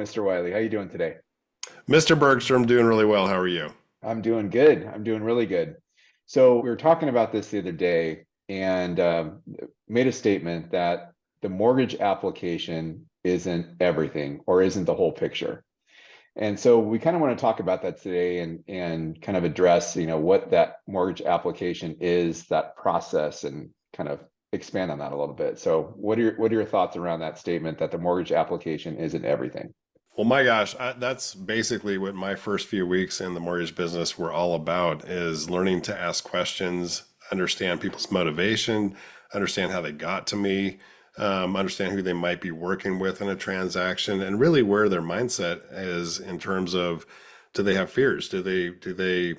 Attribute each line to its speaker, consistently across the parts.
Speaker 1: Mr. Wiley. How you doing today?
Speaker 2: Mr. Bergstrom, doing really well. How are you?
Speaker 1: I'm doing good. I'm doing really good. So we were talking about this the other day and made a statement that the mortgage application isn't everything or isn't the whole picture. And so we kind of want to talk about that today and kind of address, what that mortgage application is, that process, and kind of expand on that a little bit. So what are your thoughts around that statement that the mortgage application isn't everything?
Speaker 2: Well, my gosh, that's basically what my first few weeks in the mortgage business were all about is learning to ask questions, understand people's motivation, understand how they got to me, understand who they might be working with in a transaction, and really where their mindset is in terms of do they have fears? Do they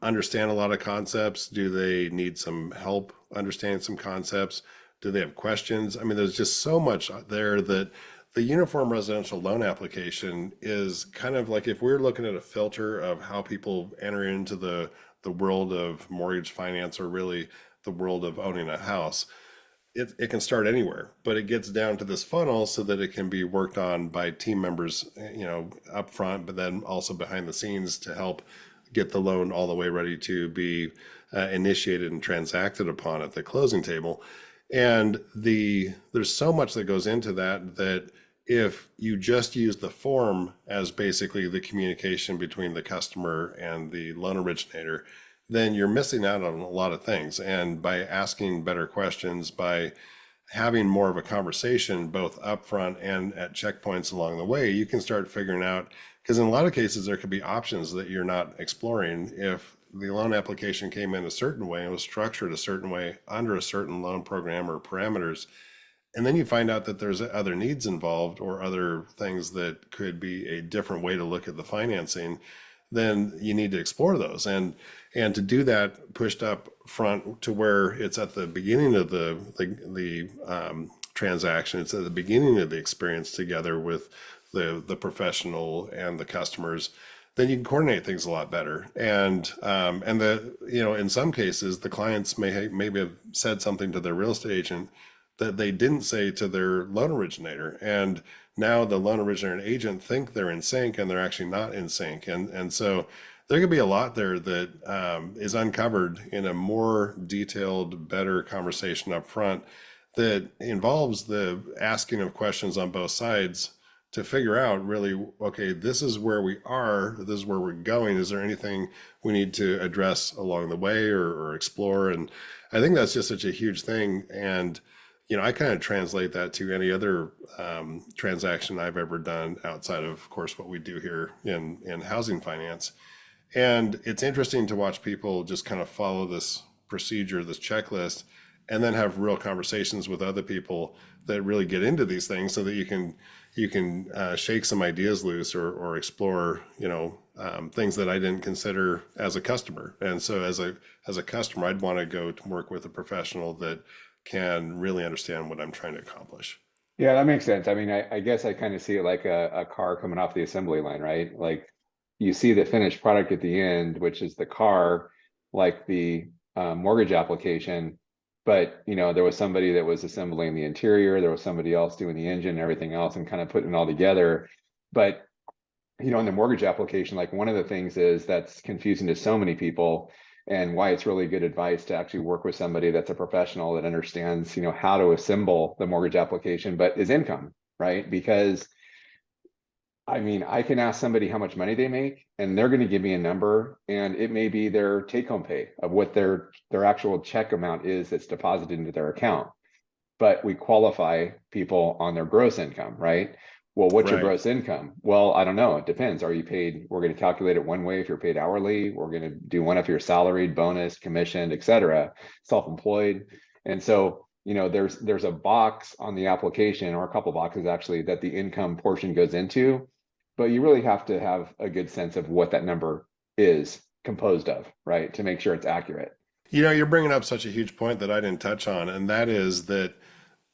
Speaker 2: understand a lot of concepts? Do they need some help understanding some concepts? Do they have questions? I mean, there's just so much there that the uniform residential loan application is kind of like if we're looking at a filter of how people enter into the world of mortgage finance or really the world of owning a house, it can start anywhere, but it gets down to this funnel so that it can be worked on by team members, up front, but then also behind the scenes to help get the loan all the way ready to be initiated and transacted upon at the closing table. And there's so much that goes into that if you just use the form as basically the communication between the customer and the loan originator, then you're missing out on a lot of things. And by asking better questions, by having more of a conversation both upfront and at checkpoints along the way, you can start figuring out, because in a lot of cases there could be options that you're not exploring. If the loan application came in a certain way and was structured a certain way under a certain loan program or parameters, and then you find out that there's other needs involved or other things that could be a different way to look at the financing, then you need to explore those. And to do that pushed up front to where it's at the beginning of the transaction, it's at the beginning of the experience together with the professional and the customers, then you can coordinate things a lot better. And in some cases the clients maybe have said something to their real estate agent that they didn't say to their loan originator. And now the loan originator and agent think they're in sync and they're actually not in sync. And so there could be a lot there that is uncovered in a more detailed, better conversation up front that involves the asking of questions on both sides to figure out really, okay, this is where we are, this is where we're going. Is there anything we need to address along the way or explore? And I think that's just such a huge thing. And I kind of translate that to any other transaction I've ever done outside of course, what we do here in housing finance. And it's interesting to watch people just kind of follow this procedure, this checklist, and then have real conversations with other people that really get into these things so that you can shake some ideas loose or explore, things that I didn't consider as a customer. And so as a customer, I'd want to go to work with a professional that can really understand what I'm trying to accomplish.
Speaker 1: Yeah, that makes sense. I mean, I guess I kind of see it like a car coming off the assembly line, right? Like you see the finished product at the end, which is the car, like the mortgage application. But there was somebody that was assembling the interior, there was somebody else doing the engine and everything else and kind of putting it all together. But in the mortgage application, like one of the things is that's confusing to so many people and why it's really good advice to actually work with somebody that's a professional that understands, how to assemble the mortgage application, but is income, right? Because I mean, I can ask somebody how much money they make, and they're going to give me a number, and it may be their take-home pay of what their actual check amount is that's deposited into their account. But we qualify people on their gross income, right? Well, what's your
Speaker 2: Right.
Speaker 1: gross income? Well, I don't know. It depends. Are you paid? We're going to calculate it one way if you're paid hourly. We're going to do one if you're salaried, bonus, commissioned, et cetera, self-employed. And so, there's a box on the application, or a couple boxes actually, that the income portion goes into, but you really have to have a good sense of what that number is composed of, right? To make sure it's accurate.
Speaker 2: You're bringing up such a huge point that I didn't touch on, and that is that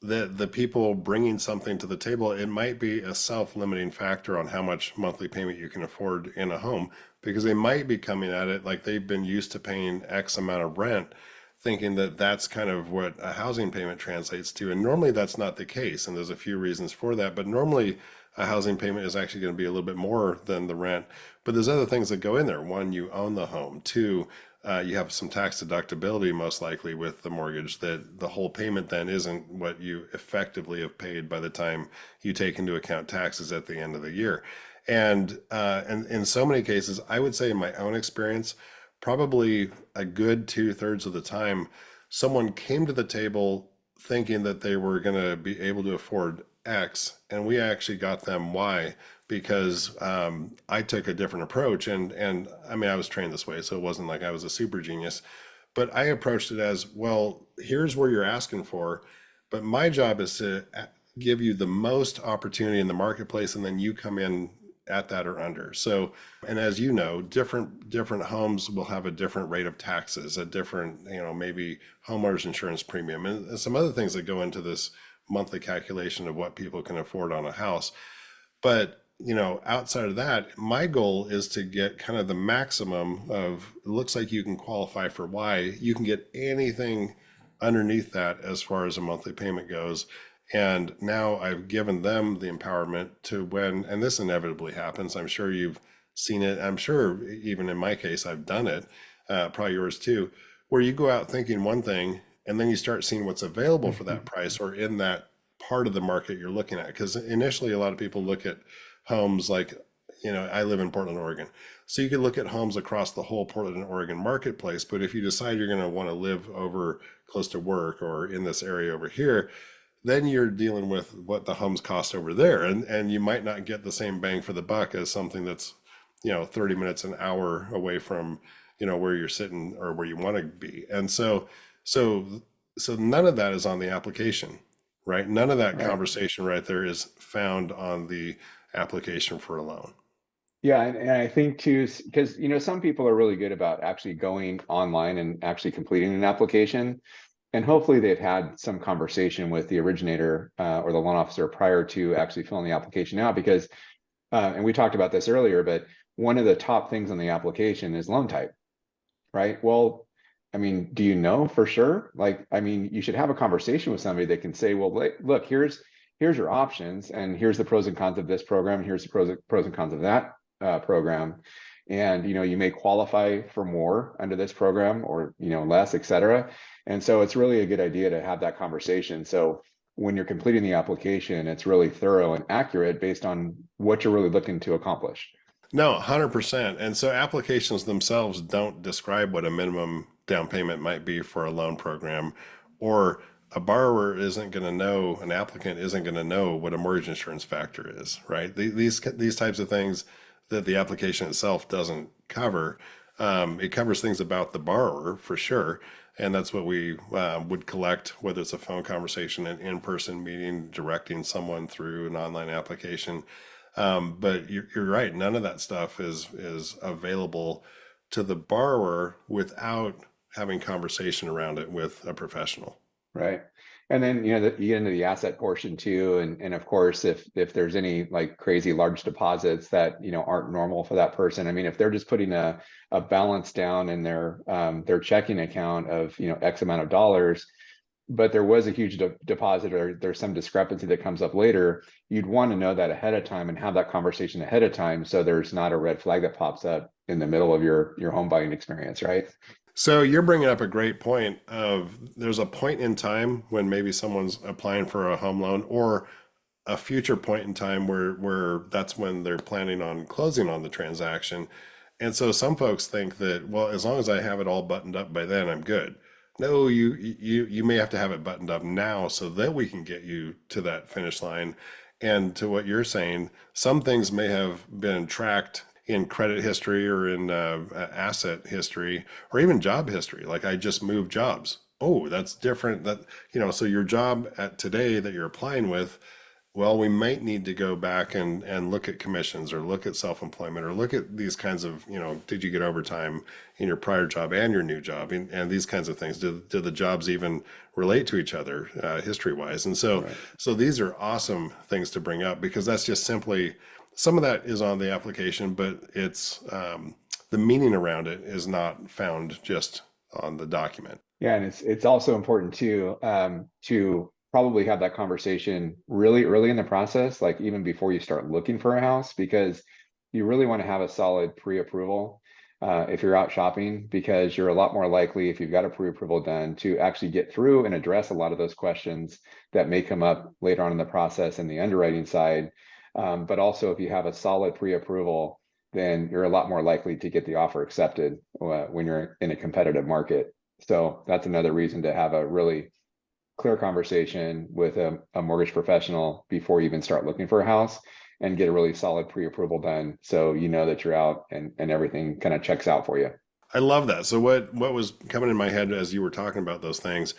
Speaker 2: the people bringing something to the table, it might be a self-limiting factor on how much monthly payment you can afford in a home, because they might be coming at it like they've been used to paying X amount of rent, thinking that that's kind of what a housing payment translates to. And normally that's not the case, and there's a few reasons for that. But normally a housing payment is actually going to be a little bit more than the rent. But there's other things that go in there. One, you own the home. Two, you have some tax deductibility most likely with the mortgage, that the whole payment then isn't what you effectively have paid by the time you take into account taxes at the end of the year. And in so many cases, I would say in my own experience, probably a good 2/3 of the time, someone came to the table thinking that they were going to be able to afford X, and we actually got them Y because I took a different approach. And I mean, I was trained this way, so it wasn't like I was a super genius, but I approached it as, well, here's where you're asking for, but my job is to give you the most opportunity in the marketplace, and then you come in at that or under. So, and as you know, different homes will have a different rate of taxes, a different, maybe homeowners insurance premium, and some other things that go into this monthly calculation of what people can afford on a house. But, outside of that, my goal is to get kind of the maximum of, it looks like you can qualify for Y. You can get anything underneath that as far as a monthly payment goes. And now I've given them the empowerment to, when, and this inevitably happens, I'm sure you've seen it. I'm sure even in my case, I've done it, probably yours too, where you go out thinking one thing and then you start seeing what's available for that price or in that part of the market you're looking at. Because initially, a lot of people look at homes like, I live in Portland, Oregon. So you could look at homes across the whole Portland, Oregon marketplace. But if you decide you're going to want to live over close to work or in this area over here, then you're dealing with what the homes cost over there. And you might not get the same bang for the buck as something that's, 30 minutes, an hour away from, where you're sitting or where you want to be. And so, so none of that is on the application, right? None of that
Speaker 1: Right.
Speaker 2: conversation right there is found on the application for a loan.
Speaker 1: Yeah, and I think too, because some people are really good about actually going online and actually completing an application, and hopefully they've had some conversation with the originator or the loan officer prior to actually filling the application out. Because, and we talked about this earlier, but one of the top things on the application is loan type, right? Well, I mean, do you know for sure? Like, I mean, you should have a conversation with somebody that can say, well, look, here's your options, and here's the pros and cons of this program, and here's the pros and cons of that program. And you may qualify for more under this program or less, et cetera. And so it's really a good idea to have that conversation. So when you're completing the application, it's really thorough and accurate based on what you're really looking to accomplish.
Speaker 2: No, 100%. And so applications themselves don't describe what a minimum down payment might be for a loan program, or a borrower isn't going to know, an applicant isn't going to know what a mortgage insurance factor is, right? These types of things that the application itself doesn't cover. It covers things about the borrower for sure. And that's what we would collect, whether it's a phone conversation, an in-person meeting, directing someone through an online application. But you're right. None of that stuff is available to the borrower without having conversation around it with a professional.
Speaker 1: Right. And then, you get into the asset portion too. And of course, if there's any like crazy large deposits that, aren't normal for that person. I mean, if they're just putting a balance down in their checking account of, X amount of dollars, but there was a huge deposit or there's some discrepancy that comes up later, you'd want to know that ahead of time and have that conversation ahead of time. So there's not a red flag that pops up in the middle of your home buying experience, right?
Speaker 2: So you're bringing up a great point of, there's a point in time when maybe someone's applying for a home loan, or a future point in time where that's when they're planning on closing on the transaction. And so some folks think that, well, as long as I have it all buttoned up by then, I'm good. No, you may have to have it buttoned up now so that we can get you to that finish line. And to what you're saying, some things may have been tracked in credit history or in asset history or even job history. Like, I just moved jobs. Oh, that's different. So your job at today that you're applying with, well, we might need to go back and look at commissions or look at self-employment or look at these kinds of, did you get overtime in your prior job and your new job, and these kinds of things. Do the jobs even relate to each other history-wise? And so,
Speaker 1: Right.
Speaker 2: so these are awesome things to bring up, because that's just simply, some of that is on the application, but it's the meaning around it is not found just on the document.
Speaker 1: Yeah, and it's also important too to probably have that conversation really early in the process, like even before you start looking for a house, because you really want to have a solid pre-approval if you're out shopping, because you're a lot more likely, if you've got a pre-approval done, to actually get through and address a lot of those questions that may come up later on in the process in the underwriting side. But also, if you have a solid pre-approval, then you're a lot more likely to get the offer accepted when you're in a competitive market. So that's another reason to have a really clear conversation with a mortgage professional before you even start looking for a house, and get a really solid pre-approval done so you know that you're out and everything kind of checks out for you.
Speaker 2: I love that. So what was coming in my head as you were talking about those things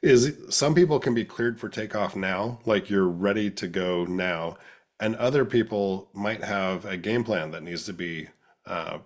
Speaker 2: is some people can be cleared for takeoff now, like you're ready to go now, and other people might have a game plan that needs to be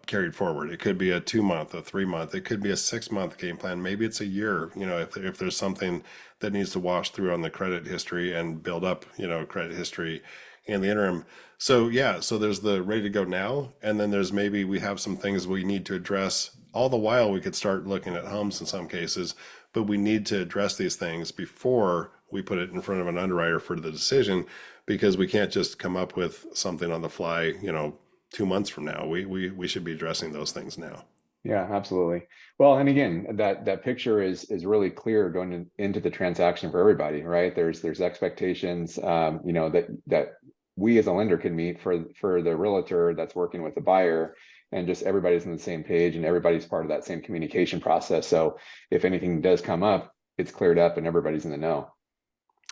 Speaker 2: carried forward. It could be a 2 month, a 3 month, it could be a 6 month game plan. Maybe it's a year. You know, if there's something that needs to wash through on the credit history and build up, you know, credit history in the interim. So yeah, so there's the ready to go now, and then there's maybe we have some things we need to address. All the while we could start looking at homes in some cases, but we need to address these things before we put it in front of an underwriter for the decision, because we can't just come up with something on the fly, you know, 2 months from now. We should be addressing those things now.
Speaker 1: Yeah, absolutely. Well, and again, that picture is really clear going into the transaction for everybody, right? There's expectations, that we as a lender can meet for the realtor that's working with the buyer, and just everybody's on the same page and everybody's part of that same communication process. So if anything does come up, it's cleared up and everybody's in the know.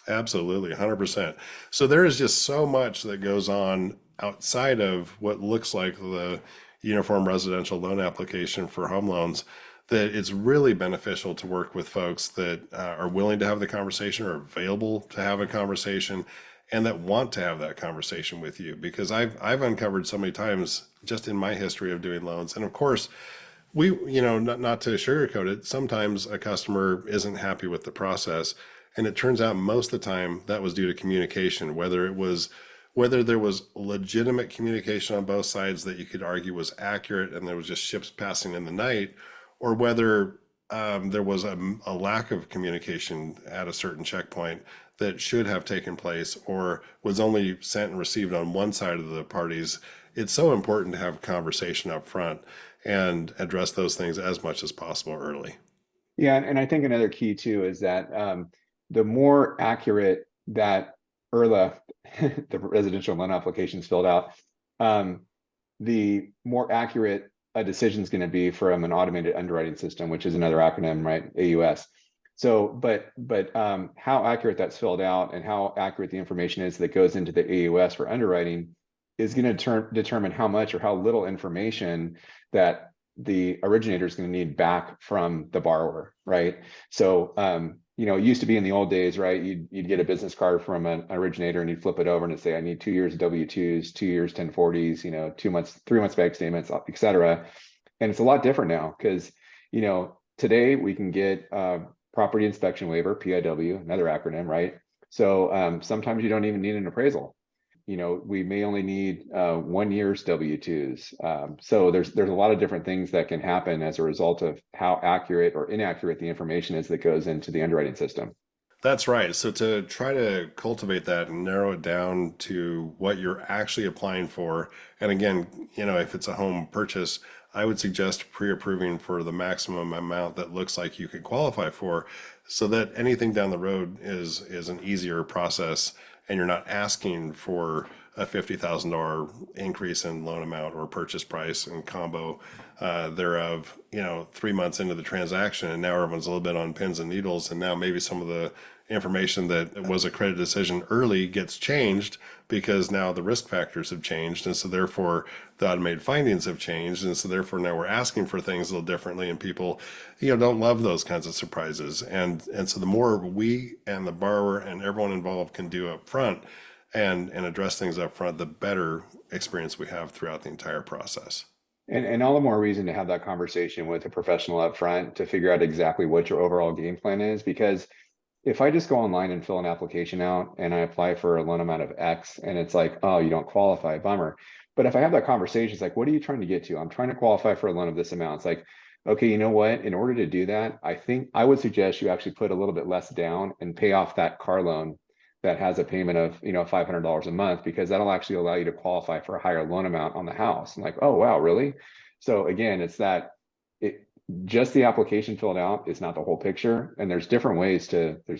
Speaker 2: Absolutely, 100%. So there is just so much that goes on outside of what looks like the uniform residential loan application for home loans, that it's really beneficial to work with folks that are willing to have the conversation or available to have a conversation and that want to have that conversation with you. Because I've uncovered so many times just in my history of doing loans. And of course, not to sugarcoat it, sometimes a customer isn't happy with the process. And it turns out most of the time that was due to communication, whether there was legitimate communication on both sides that you could argue was accurate and there was just ships passing in the night, or whether there was a lack of communication at a certain checkpoint that should have taken place or was only sent and received on one side of the parties. It's so important to have conversation up front and address those things as much as possible early.
Speaker 1: Yeah, and I think another key too is that the more accurate that ERLA, the residential loan application is filled out, um, the more accurate a decision is going to be from an automated underwriting system, which is another acronym, right? AUS. So, but how accurate that's filled out and how accurate the information is that goes into the AUS for underwriting is going to determine how much or how little information that the originator is going to need back from the borrower, right? So, it used to be in the old days, right? You'd get a business card from an originator and you'd flip it over and it'd say, I need 2 years of W-2s, 2 years 1040s, 2 months, 3 months bank statements, et cetera. And it's a lot different now because, today we can get property inspection waiver, PIW, another acronym, right? So sometimes you don't even need an appraisal. We may only need 1 year's W-2s. So there's a lot of different things that can happen as a result of how accurate or inaccurate the information is that goes into the underwriting system.
Speaker 2: That's right. So to try to cultivate that and narrow it down to what you're actually applying for, and again, if it's a home purchase, I would suggest pre-approving for the maximum amount that looks like you could qualify for, so that anything down the road is an easier process, and you're not asking for a $50,000 increase in loan amount or purchase price and combo thereof, 3 months into the transaction, and now everyone's a little bit on pins and needles, and now maybe some of the information that was a credit decision early gets changed because now the risk factors have changed, and so therefore the automated findings have changed, and so therefore now we're asking for things a little differently, and people, don't love those kinds of surprises, and so the more we and the borrower and everyone involved can do up front and address things up front, the better experience we have throughout the entire process.
Speaker 1: And all the more reason to have that conversation with a professional up front to figure out exactly what your overall game plan is. Because if I just go online and fill an application out and I apply for a loan amount of X and it's like, oh, you don't qualify, bummer. But if I have that conversation, it's like, what are you trying to get to? I'm trying to qualify for a loan of this amount. It's like, okay, you know what? In order to do that, I think I would suggest you actually put a little bit less down and pay off that car loan that has a payment of, $500 a month, because that'll actually allow you to qualify for a higher loan amount on the house. I'm like, oh, wow, really? So again, it's that it just the application filled out is not the whole picture. And there's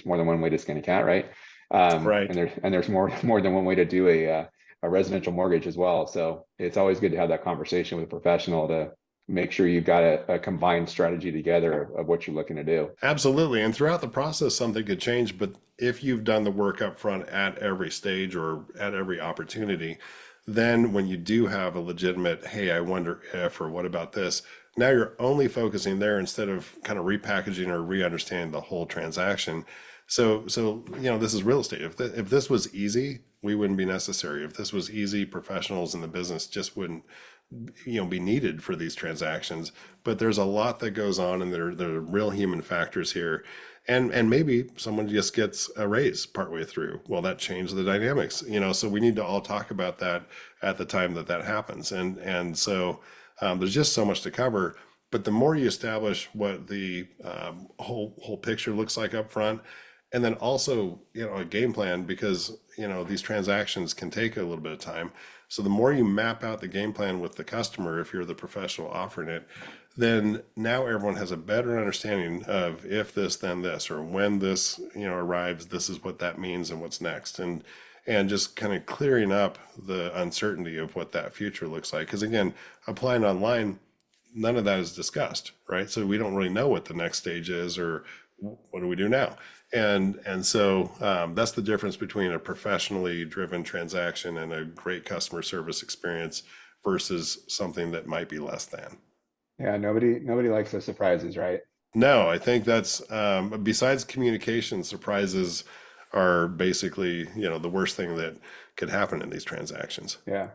Speaker 1: more than one way to skin a cat, right?
Speaker 2: Right.
Speaker 1: And there's more than one way to do a residential mortgage as well. So it's always good to have that conversation with a professional to make sure you've got a combined strategy together of what you're looking to do.
Speaker 2: Absolutely. And throughout the process, something could change. But if you've done the work up front at every stage or at every opportunity, then when you do have a legitimate, hey, I wonder if, or what about this? Now you're only focusing there instead of kind of repackaging or re-understanding the whole transaction. So this is real estate. If this was easy, we wouldn't be necessary. If this was easy, professionals in the business just wouldn't be needed for these transactions. But there's a lot that goes on, and there are real human factors here. And maybe someone just gets a raise partway through. Well, that changed the dynamics, so we need to all talk about that at the time that happens. And so there's just so much to cover. But the more you establish what the whole picture looks like up front, and then also a game plan, because these transactions can take a little bit of time. So the more you map out the game plan with the customer, if you're the professional offering it, then now everyone has a better understanding of if this, then this, or when this, arrives, this is what that means and what's next. And just kind of clearing up the uncertainty of what that future looks like. Because again, applying online, none of that is discussed, right? So we don't really know what the next stage is, or what do we do now? And so that's the difference between a professionally driven transaction and a great customer service experience versus something that might be less than.
Speaker 1: Yeah, nobody likes those surprises, right?
Speaker 2: No, I think that's besides communication, surprises are basically, the worst thing that could happen in these transactions.
Speaker 1: Yeah.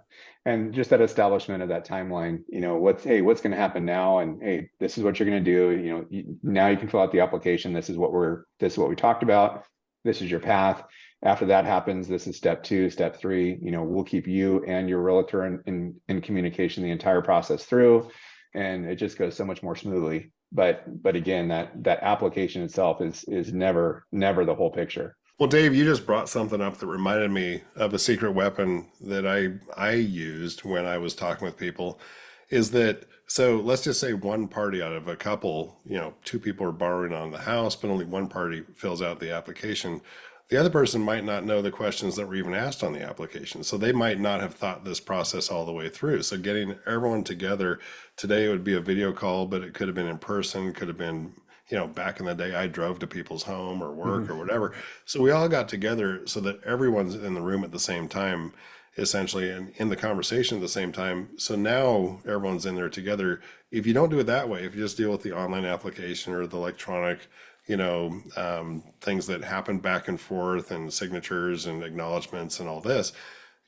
Speaker 1: And just that establishment of that timeline, what's going to happen now? And hey, this is what you're going to do. Now you can fill out the application. This is what we talked about. This is your path. After that happens, this is step 2, step 3. We'll keep you and your realtor in communication the entire process through. And it just goes so much more smoothly. But again, that application itself is never the whole picture.
Speaker 2: Well, Dave, you just brought something up that reminded me of a secret weapon that I used when I was talking with people. Is that so? Let's just say one party out of a couple, two people are borrowing on the house, but only one party fills out the application. The other person might not know the questions that were even asked on the application, so they might not have thought this process all the way through. So getting everyone together today, it would be a video call, but it could have been in person, could have been, back in the day, I drove to people's home or work or
Speaker 1: Mhm.
Speaker 2: whatever. So we all got together so that everyone's in the room at the same time, essentially, and in the conversation at the same time. So now everyone's in there together. If you don't do it that way, if you just deal with the online application or the electronic, things that happen back and forth and signatures and acknowledgments and all this,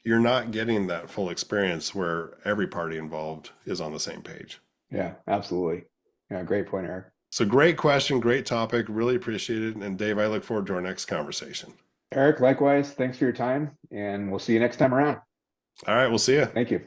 Speaker 2: you're not getting that full experience where every party involved is on the same page.
Speaker 1: Yeah, absolutely. Yeah, great point, Eric.
Speaker 2: So great question, great topic, really appreciate it. And Dave, I look forward to our next conversation.
Speaker 1: Eric, likewise, thanks for your time, and we'll see you next time around.
Speaker 2: All right, we'll see you.
Speaker 1: Thank you.